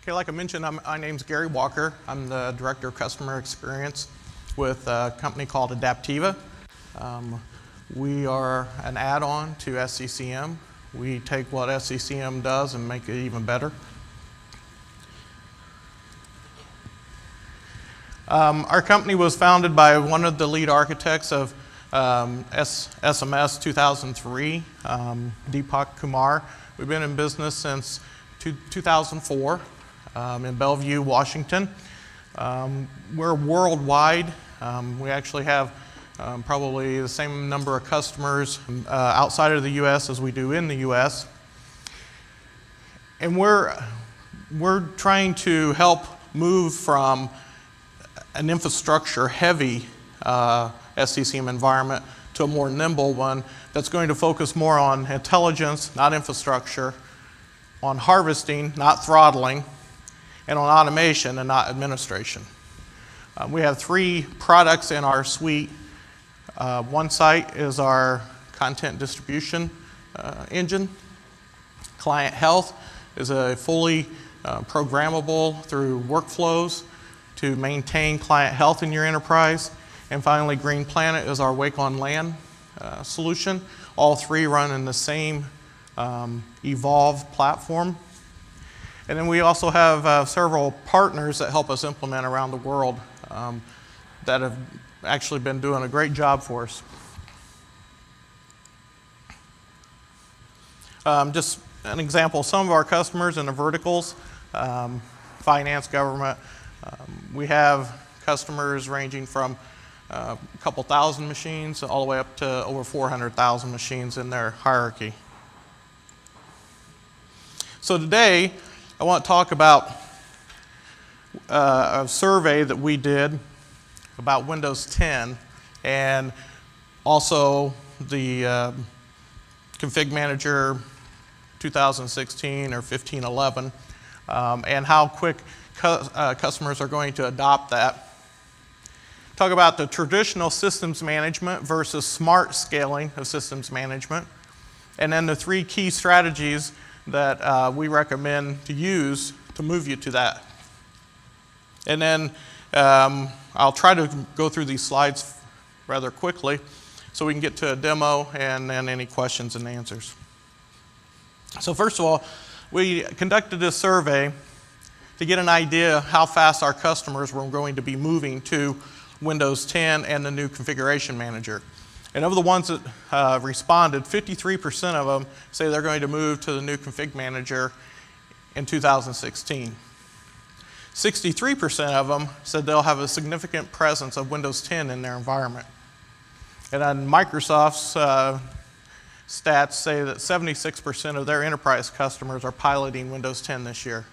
Okay, like I mentioned, my name's Gary Walker. I'm the Director of Customer Experience with a company called Adaptiva. We are an add-on to SCCM. We take what SCCM does and make it even better. Our company was founded by one of the lead architects of SMS 2003, Deepak Kumar. We've been in business since 2004 in Bellevue, Washington. We're worldwide. We actually have probably the same number of customers outside of the U.S. as we do in the U.S. And we're trying to help move from an infrastructure-heavy SCCM environment to a more nimble one that's going to focus more on intelligence, not infrastructure, on harvesting, not throttling, and on automation and not administration. We have 3 products in our suite. One site is our content distribution engine. Client Health is a fully programmable through workflows to maintain client health in your enterprise. And finally, Green Planet is our Wake on Land solution. All 3 run in the same Evolve platform. And then we also have several partners that help us implement around the world that have actually been doing a great job for us. Just an example, some of our customers in the verticals, finance, government, we have customers ranging from a couple thousand machines all the way up to over 400,000 machines in their hierarchy. So today, I want to talk about a survey that we did about Windows 10 and also the Config Manager 2016 or 1511 and how quick customers are going to adopt that. Talk about the traditional systems management versus smart scaling of systems management, and then the 3 key strategies that we recommend to use to move you to that. And then I'll try to go through these slides rather quickly so we can get to a demo and then any questions and answers. So first of all, we conducted this survey to get an idea how fast our customers were going to be moving to Windows 10 and the new configuration manager. And of the ones that responded, 53% of them say they're going to move to the new config manager in 2016. 63% of them said they'll have a significant presence of Windows 10 in their environment. And on Microsoft's stats say that 76% of their enterprise customers are piloting Windows 10 this year.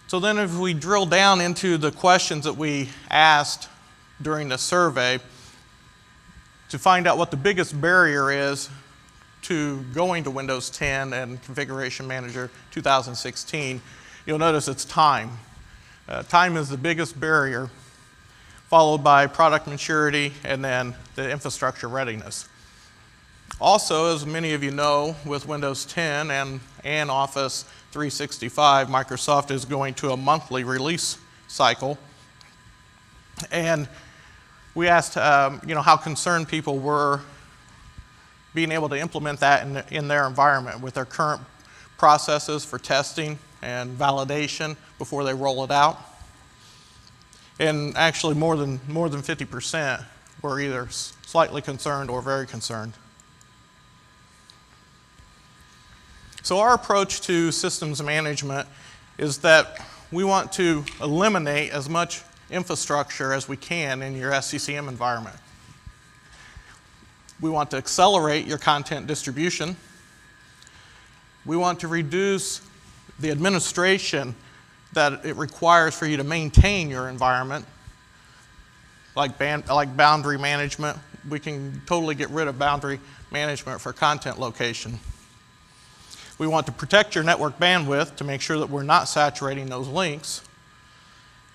So then if we drill down into the questions that we asked during the survey to find out what the biggest barrier is to going to Windows 10 and Configuration Manager 2016, you'll notice it's time. Time is the biggest barrier, followed by product maturity and then the infrastructure readiness. Also, as many of you know, with Windows 10 and Office 365, Microsoft is going to a monthly release cycle. And we asked how concerned people were being able to implement that in their environment with their current processes for testing and validation before they roll it out. And actually more than 50% were either slightly concerned or very concerned. So our approach to systems management is that we want to eliminate as much infrastructure as we can in your SCCM environment. We want to accelerate your content distribution. We want to reduce the administration that it requires for you to maintain your environment, like boundary management. We can totally get rid of boundary management for content location. We want to protect your network bandwidth to make sure that we're not saturating those links.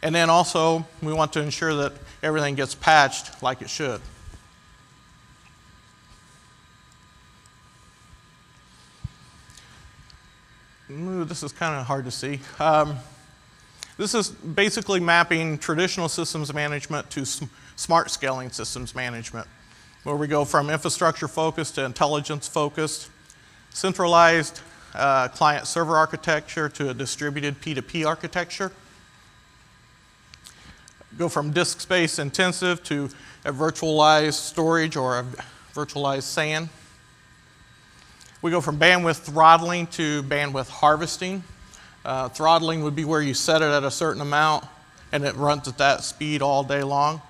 And then also, we want to ensure that everything gets patched like it should. This is kind of hard to see. This is basically mapping traditional systems management to smart scaling systems management, where we go from infrastructure focused to intelligence focused, centralized client server architecture to a distributed P2P architecture. Go from disk space intensive to a virtualized storage or a virtualized SAN. We go from bandwidth throttling to bandwidth harvesting. Throttling would be where you set it at a certain amount and it runs at that speed all day long.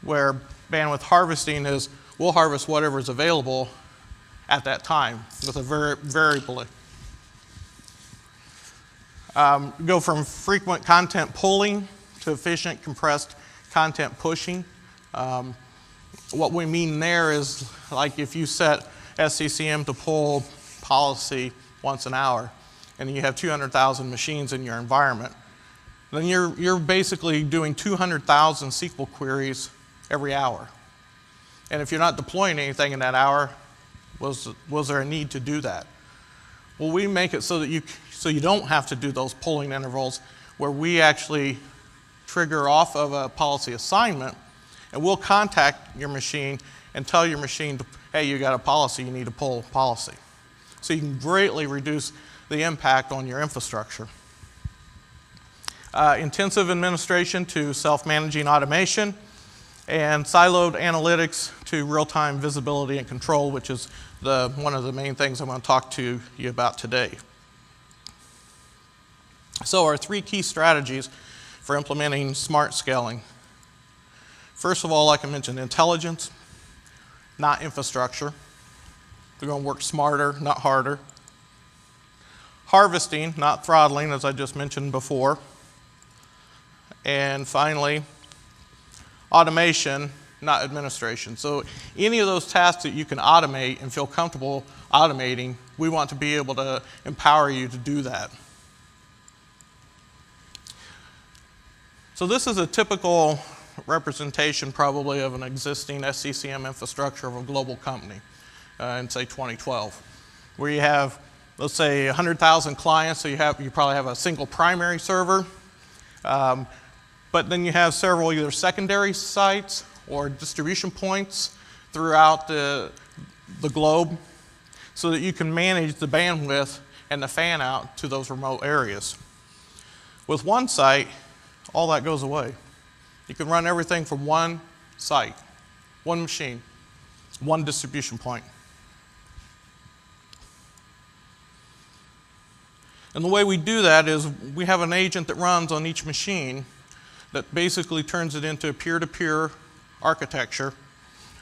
Where bandwidth harvesting is, we'll harvest whatever is available at that time with a variable. Go from frequent content pulling to efficient compressed content pushing. What we mean there is, like if you set SCCM to pull policy once an hour and you have 200,000 machines in your environment, then you're basically doing 200,000 SQL queries every hour. And if you're not deploying anything in that hour, was there a need to do that? Well, we make it so that you don't have to do those pulling intervals, where we actually trigger off of a policy assignment, and we'll contact your machine and tell your machine, hey, you got a policy, you need to pull policy. So you can greatly reduce the impact on your infrastructure. Intensive administration to self-managing automation, and siloed analytics to real-time visibility and control, which is one of the main things I'm going to talk to you about today. So our 3 key strategies for implementing smart scaling. First of all, like I mentioned, intelligence, not infrastructure. We're going to work smarter, not harder. Harvesting, not throttling, as I just mentioned before. And finally, automation, not administration. So any of those tasks that you can automate and feel comfortable automating, we want to be able to empower you to do that. So this is a typical representation probably of an existing SCCM infrastructure of a global company in say 2012, where you have, let's say, 100,000 clients, so you probably have a single primary server, but then you have several either secondary sites or distribution points throughout the globe so that you can manage the bandwidth and the fan out to those remote areas. With one site, all that goes away. You can run everything from one site, one machine, one distribution point. And the way we do that is we have an agent that runs on each machine that basically turns it into a peer-to-peer architecture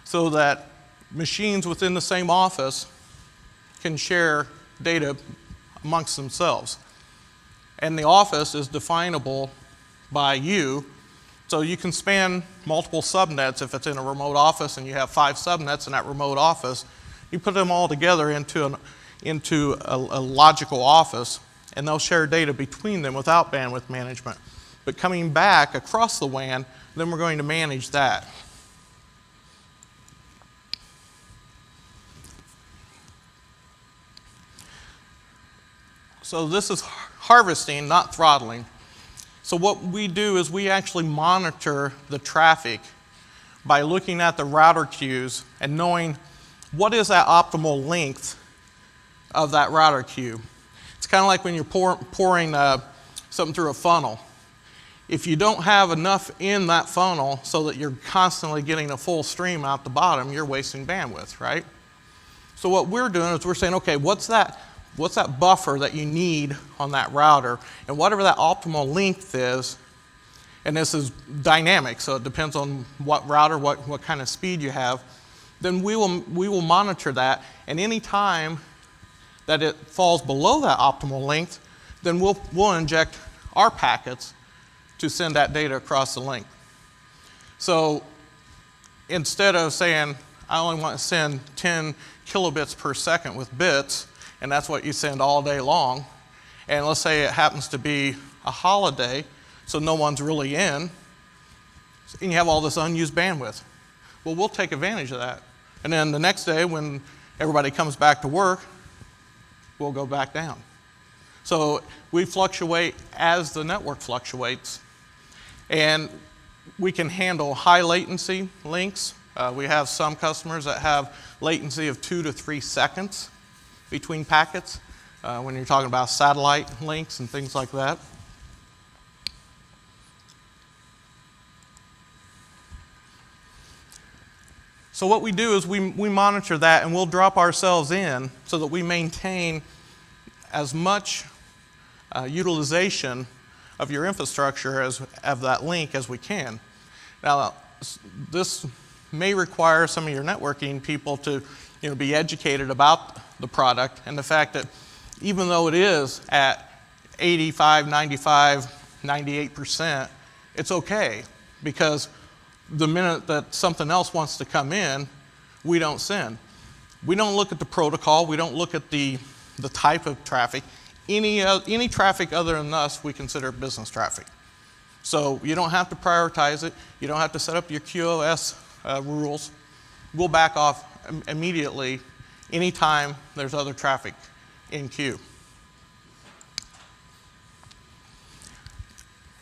so that machines within the same office can share data amongst themselves. And the office is definable by you, so you can span multiple subnets. If it's in a remote office and you have 5 subnets in that remote office, you put them all together into a logical office, and they'll share data between them without bandwidth management. But coming back across the WAN, then we're going to manage that. So this is harvesting, not throttling. So what we do is we actually monitor the traffic by looking at the router queues and knowing what is that optimal length of that router queue. It's kind of like when you're pouring something through a funnel. If you don't have enough in that funnel so that you're constantly getting a full stream out the bottom, you're wasting bandwidth, right? So what we're doing is we're saying, okay, what's that buffer that you need on that router, and whatever that optimal length is, and this is dynamic, so it depends on what router, what kind of speed you have, then we will monitor that, and any time that it falls below that optimal length, then we'll inject our packets to send that data across the link. So instead of saying, I only want to send 10 kilobits per second with bits, and that's what you send all day long, and let's say it happens to be a holiday, so no one's really in, and you have all this unused bandwidth. Well, we'll take advantage of that. And then the next day when everybody comes back to work, we'll go back down. So we fluctuate as the network fluctuates. And we can handle high latency links. We have some customers that have latency of 2 to 3 seconds between packets when you're talking about satellite links and things like that. So what we do is we monitor that, and we'll drop ourselves in so that we maintain as much utilization of your infrastructure of that link as we can. Now, this may require some of your networking people to be educated about the product and the fact that even though it is at 85, 95, 98%, it's okay, because the minute that something else wants to come in, we don't send. We don't look at the protocol. We don't look at the type of traffic. Any traffic other than us, we consider business traffic. So you don't have to prioritize it. You don't have to set up your QoS rules. We'll back off immediately anytime there's other traffic in queue.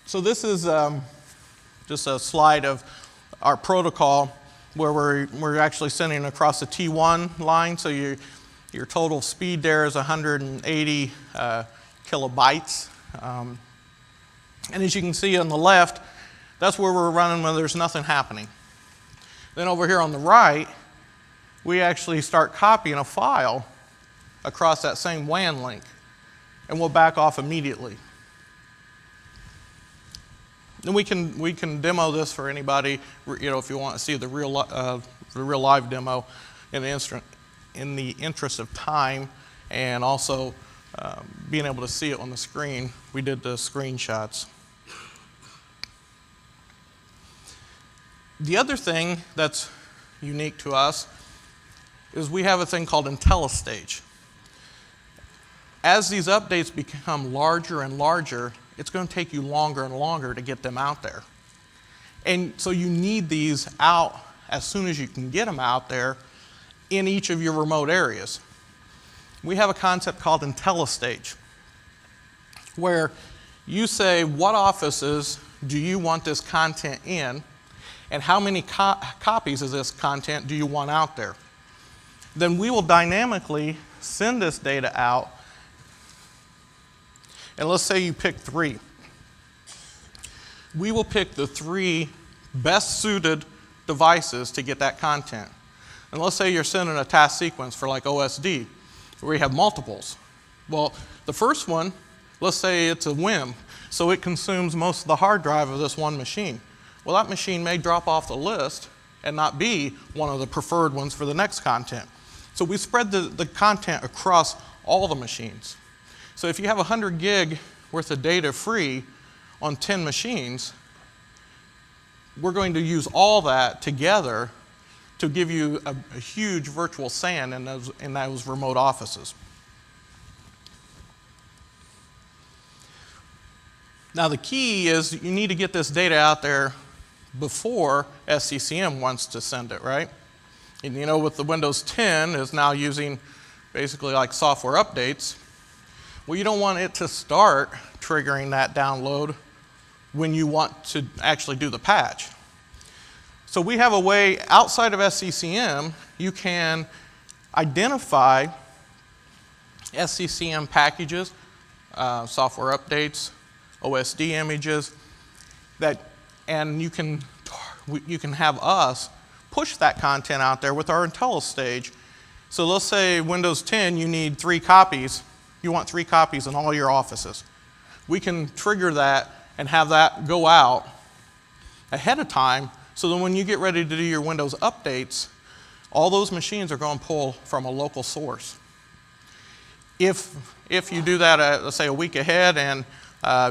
So this is just a slide of our protocol where we're actually sending across the T1 line. So your total speed there is 180 kilobytes. And as you can see on the left, that's where we're running when there's nothing happening. Then over here on the right, we actually start copying a file across that same WAN link, and we'll back off immediately. And we can demo this for anybody, if you want to see the real live demo in the interest of time, and also being able to see it on the screen. We did the screenshots. The other thing that's unique to us is we have a thing called IntelliStage. As these updates become larger and larger, it's going to take you longer and longer to get them out there. And so you need these out as soon as you can get them out there in each of your remote areas. We have a concept called IntelliStage, where you say what offices do you want this content in, and how many copies of this content do you want out there. Then we will dynamically send this data out. And let's say you pick 3. We will pick the 3 best suited devices to get that content. And let's say you're sending a task sequence for like OSD, where you have multiples. Well, the first one, let's say it's a WIM, so it consumes most of the hard drive of this one machine. Well, that machine may drop off the list and not be one of the preferred ones for the next content. So we spread the content across all the machines. So if you have 100 gig worth of data free on 10 machines, we're going to use all that together to give you a huge virtual SAN in those remote offices. Now the key is you need to get this data out there before SCCM wants to send it, right? And with the Windows 10 is now using basically like software updates. Well, you don't want it to start triggering that download when you want to actually do the patch. So we have a way outside of SCCM, you can identify SCCM packages, software updates, OSD images, and you can have us push that content out there with our IntelliStage. So let's say Windows 10, you need 3 copies. You want 3 copies in all your offices. We can trigger that and have that go out ahead of time, so that when you get ready to do your Windows updates, all those machines are going to pull from a local source. If you do that, let's say a week ahead, and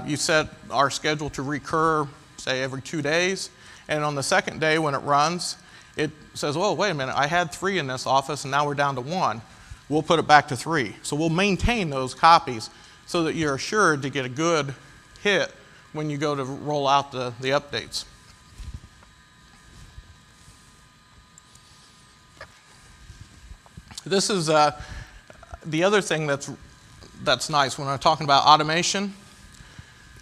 you set our schedule to recur, say every 2 days, and on the second day when it runs, it says, "Oh, wait a minute, I had 3 in this office and now we're down to 1. We'll put it back to 3. So we'll maintain those copies so that you're assured to get a good hit when you go to roll out the updates. This is the other thing that's that's nice. When I'm talking about automation,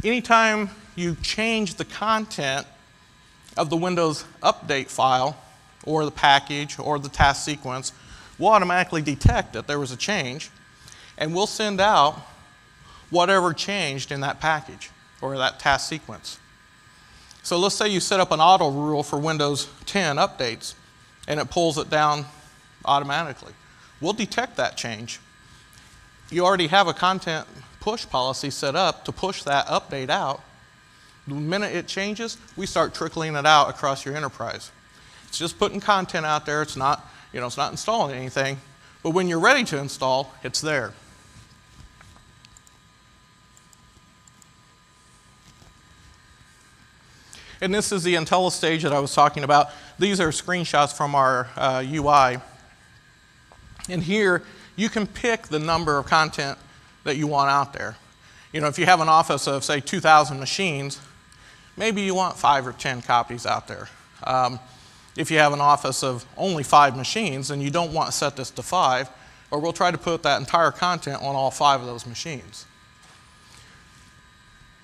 anytime you change the content of the Windows update file or the package or the task sequence, we'll automatically detect that there was a change, and we'll send out whatever changed in that package or that task sequence. So let's say you set up an auto rule for Windows 10 updates, and it pulls it down automatically. We'll detect that change. You already have a content push policy set up to push that update out. The minute it changes, we start trickling it out across your enterprise. It's just putting content out there. It's not, it's not installing anything. But when you're ready to install, it's there. And this is the IntelliStage that I was talking about. These are screenshots from our UI. And here, you can pick the number of content that you want out there. If you have an office of, say, 2,000 machines, maybe you want 5 or 10 copies out there. If you have an office of only 5 machines, then you don't want to set this to 5, or we'll try to put that entire content on all 5 of those machines.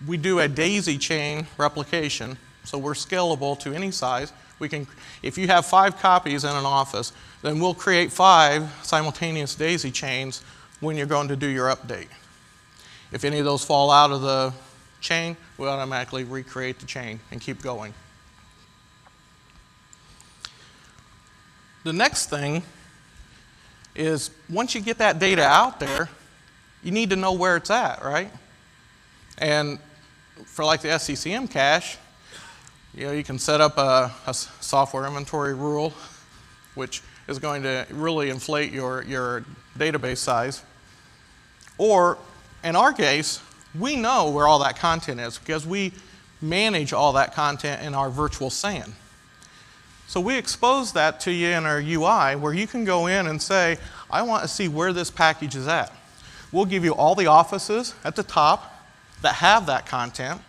We do a daisy chain replication, so we're scalable to any size. If you have 5 copies in an office, then we'll create 5 simultaneous daisy chains when you're going to do your update. If any of those fall out of the chain, we'll automatically recreate the chain and keep going. The next thing is, once you get that data out there, you need to know where it's at, right? And for like the SCCM cache, you can set up a software inventory rule, which is going to really inflate your database size. Or, in our case, we know where all that content is because we manage all that content in our virtual SAN. So we expose that to you in our UI where you can go in and say, I want to see where this package is at. We'll give you all the offices at the top that have that content.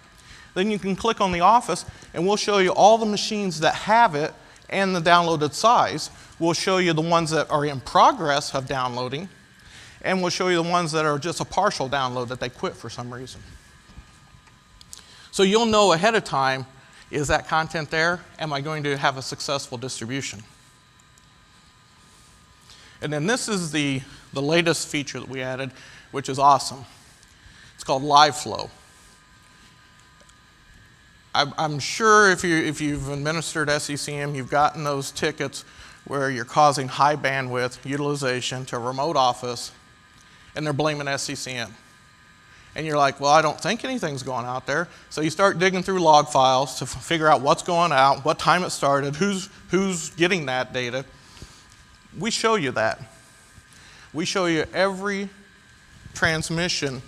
Then you can click on the office and we'll show you all the machines that have it and the downloaded size. We'll show you the ones that are in progress of downloading, and we'll show you the ones that are just a partial download that they quit for some reason. So you'll know ahead of time, is that content there? Am I going to have a successful distribution? And then this is the latest feature that we added, which is awesome. It's called Live Flow. I'm sure if you've administered SCCM, you've gotten those tickets where you're causing high bandwidth utilization to a remote office, and they're blaming SCCM. And you're like, well, I don't think anything's going out there. So you start digging through log files to figure out what's going out, what time it started, who's getting that data. We show you that. We show you every transmission.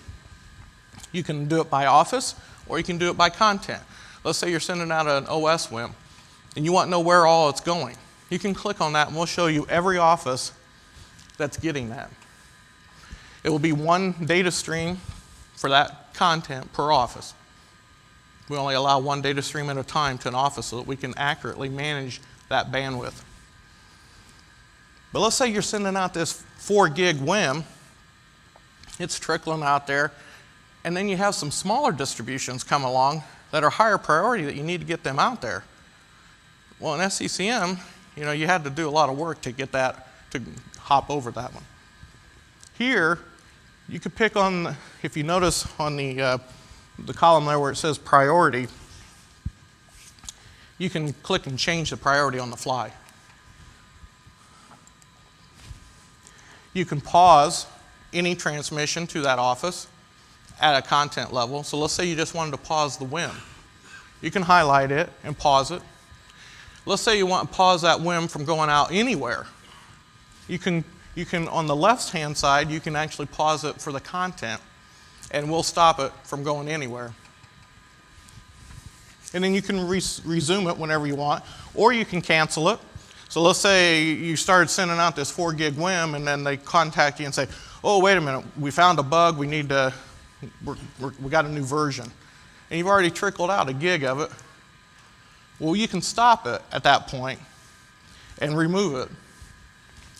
You can do it by office, or you can do it by content. Let's say you're sending out an OS WIM, and you want to know where all it's going. You can click on that, and we'll show you every office that's getting that. It will be one data stream for that content per office. We only allow one data stream at a time to an office so that we can accurately manage that bandwidth. But let's say you're sending out this 4 gig WIM, it's trickling out there, and then you have some smaller distributions come along that are higher priority that you need to get them out there. Well, in SCCM, you had to do a lot of work to get that, to hop over that one. Here, you could pick on, if you notice on the column there where it says priority, you can click and change the priority on the fly. You can pause any transmission to that office at a content level. So let's say you just wanted to pause the WIM. You can highlight it and pause it. Let's say you want to pause that WIM from going out anywhere. You can on the left-hand side, you can actually pause it for the content, and we'll stop it from going anywhere. And then you can resume it whenever you want, or you can cancel it. So let's say you started sending out this 4 gig WIM, and then they contact you and say, oh, wait a minute, we found a bug, we got a new version. And you've already trickled out 1 gig of it. Well, you can stop it at that point and remove it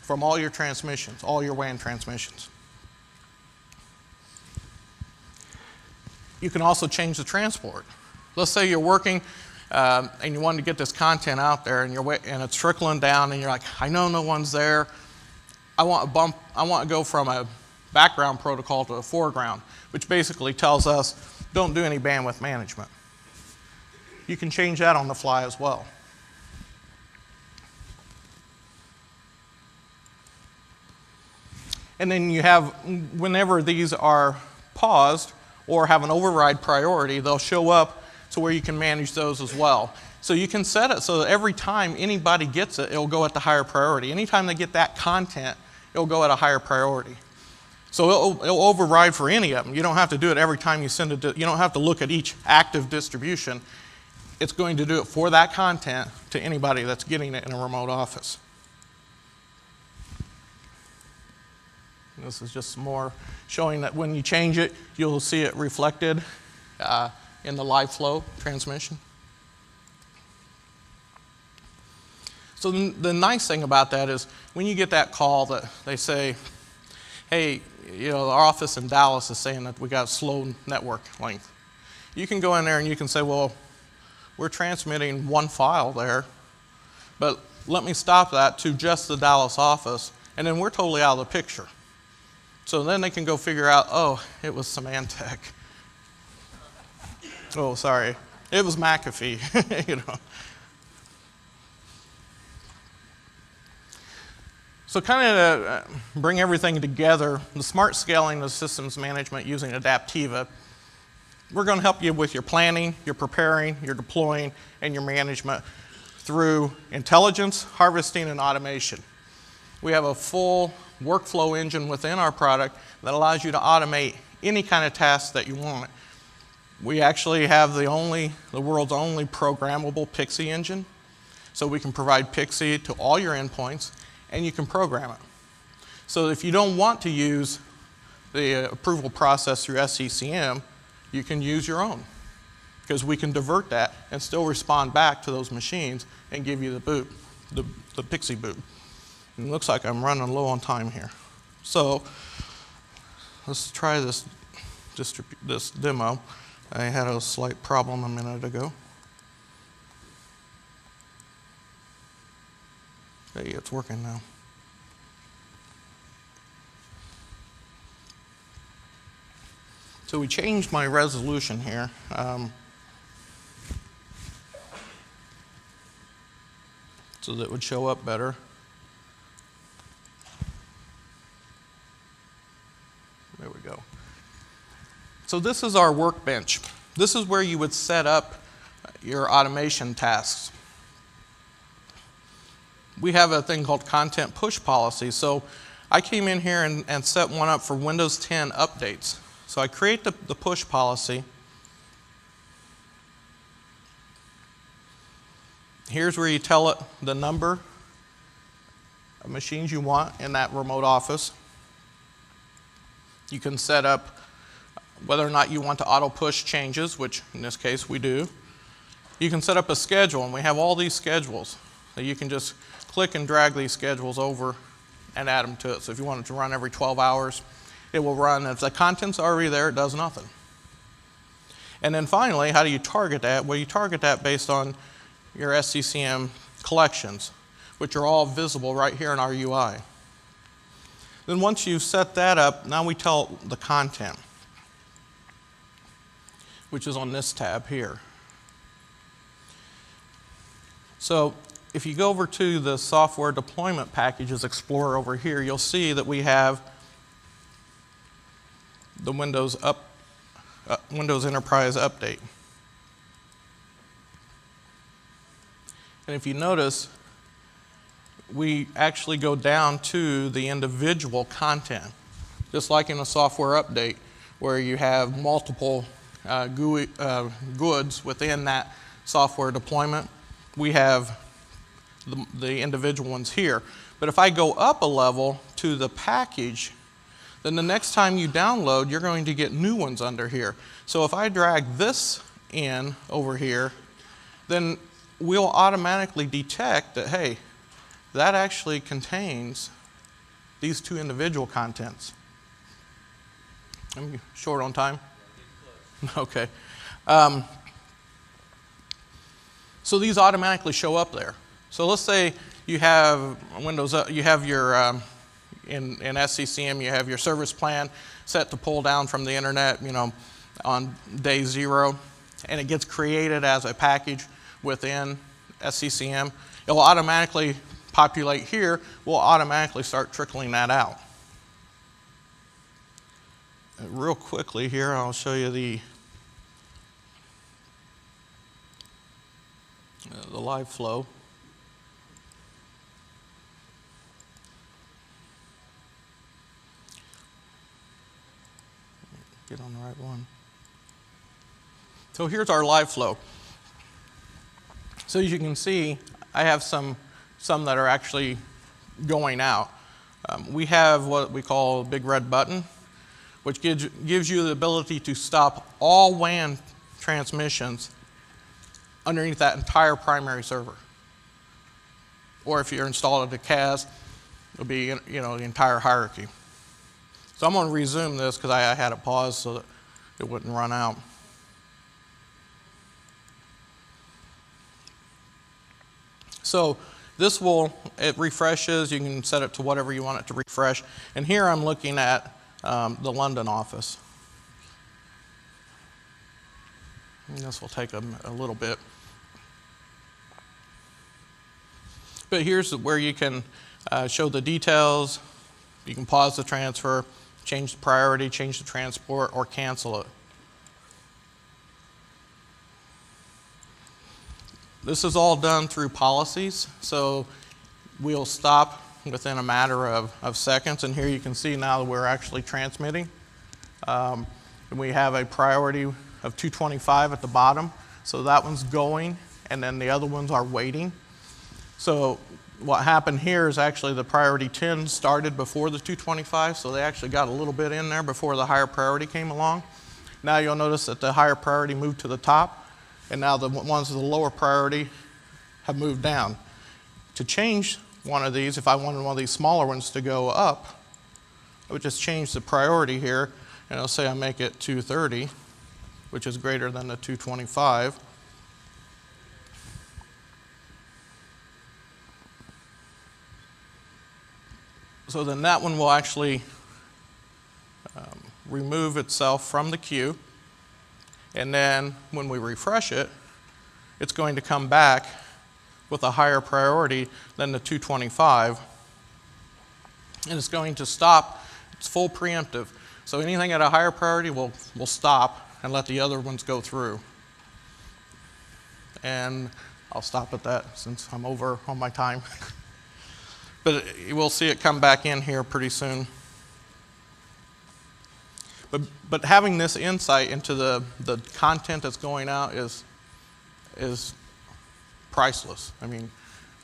from all your transmissions, all your WAN transmissions. You can also change the transport. Let's say you're working and you want to get this content out there, and it's trickling down, and you're like, I know no one's there. I want to go from a background protocol to a foreground, which basically tells us don't do any bandwidth management. You can change that on the fly as well. And then you have, whenever these are paused or have an override priority, they'll show up to where you can manage those as well. So you can set it so that every time anybody gets it, it'll go at the higher priority. Anytime they get that content, it'll go at a higher priority. So it'll override for any of them. You don't have to do it every time you send it. You don't have to look at each active distribution. It's going to do it for that content to anybody that's getting it in a remote office. This is just more showing that when you change it, you'll see it reflected in the live flow transmission. So the nice thing about that is when you get that call that they say, hey, our office in Dallas is saying that we got slow network length. You can go in there and you can say, well, we're transmitting one file there, but let me stop that to just the Dallas office, and then we're totally out of the picture. So then they can go figure out, oh, it was Symantec. Oh, sorry, it was McAfee, So kind of to bring everything together, the smart scaling of systems management using Adaptiva, we're going to help you with your planning, your preparing, your deploying, and your management through intelligence, harvesting, and automation. We have a full workflow engine within our product that allows you to automate any kind of task that you want. We actually have the world's only programmable Pixie engine, so we can provide Pixie to all your endpoints, and you can program it. So if you don't want to use the approval process through SCCM, you can use your own, because we can divert that and still respond back to those machines and give you the boot, the Pixie boot. And it looks like I'm running low on time here. So let's try this demo. I had a slight problem a minute ago. Hey, it's working now. So we changed my resolution here. So that it would show up better. There we go. So this is our workbench. This is where you would set up your automation tasks. We have a thing called content push policy. So I came in here and set one up for Windows 10 updates. So I create the push policy. Here's where you tell it the number of machines you want in that remote office. You can set up whether or not you want to auto push changes, which in this case we do. You can set up a schedule, and we have all these schedules. So you can just click and drag these schedules over and add them to it. So if you want it to run every 12 hours, it will run. If the content's already there, it does nothing. And then finally, how do you target that? Well, you target that based on your SCCM collections, which are all visible right here in our UI. Then once you've set that up, now we tell the content, which is on this tab here. So if you go over to the software deployment packages Explorer over here, you'll see that we have the Windows Enterprise Update. And if you notice, we actually go down to the individual content, just like in a software update where you have multiple goods within that software deployment. We have the individual ones here. But if I go up a level to the package, then the next time you download, you're going to get new ones under here. So if I drag this in over here, then we'll automatically detect that, hey, that actually contains these two individual contents. I'm short on time. Okay. So these automatically show up there. So let's say you have Windows, you have your, in SCCM, you have your service plan set to pull down from the internet, on day 0, and it gets created as a package within SCCM. It will automatically populate here, we'll automatically start trickling that out. Real quickly here, I'll show you the live flow. Get on the right one. So here's our live flow. So as you can see, I have some that are actually going out. We have what we call a big red button, which gives you the ability to stop all WAN transmissions underneath that entire primary server. Or if you're installed at a CAS, it'll be the entire hierarchy. So I'm going to resume this because I had it paused so that it wouldn't run out. So this it refreshes. You can set it to whatever you want it to refresh. And here I'm looking at the London office. And this will take a little bit. But here's where you can show the details. You can pause the transfer, change the priority, change the transport, or cancel it. This is all done through policies, so we'll stop within a matter of seconds. And here you can see now that we're actually transmitting. And we have a priority of 225 at the bottom, so that one's going, and then the other ones are waiting. So what happened here is actually the priority 10 started before the 225, so they actually got a little bit in there before the higher priority came along. Now you'll notice that the higher priority moved to the top, and now the ones with the lower priority have moved down. To change one of these, if I wanted one of these smaller ones to go up, I would just change the priority here, and I'll say I make it 230, which is greater than the 225. So then that one will actually remove itself from the queue. And then when we refresh it, it's going to come back with a higher priority than the 225. And it's going to stop. It's full preemptive. So anything at a higher priority will stop and let the other ones go through. And I'll stop at that since I'm over on my time. But we'll see it come back in here pretty soon. But having this insight into the content that's going out is priceless. I mean,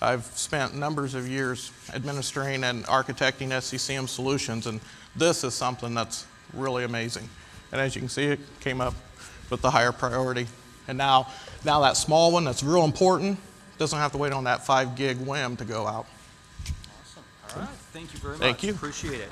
I've spent numbers of years administering and architecting SCCM solutions, and this is something that's really amazing. And as you can see, it came up with the higher priority. And now that small one that's real important doesn't have to wait on that 5 gig WIM to go out. All right. Thank you very much. Thank you. Appreciate it.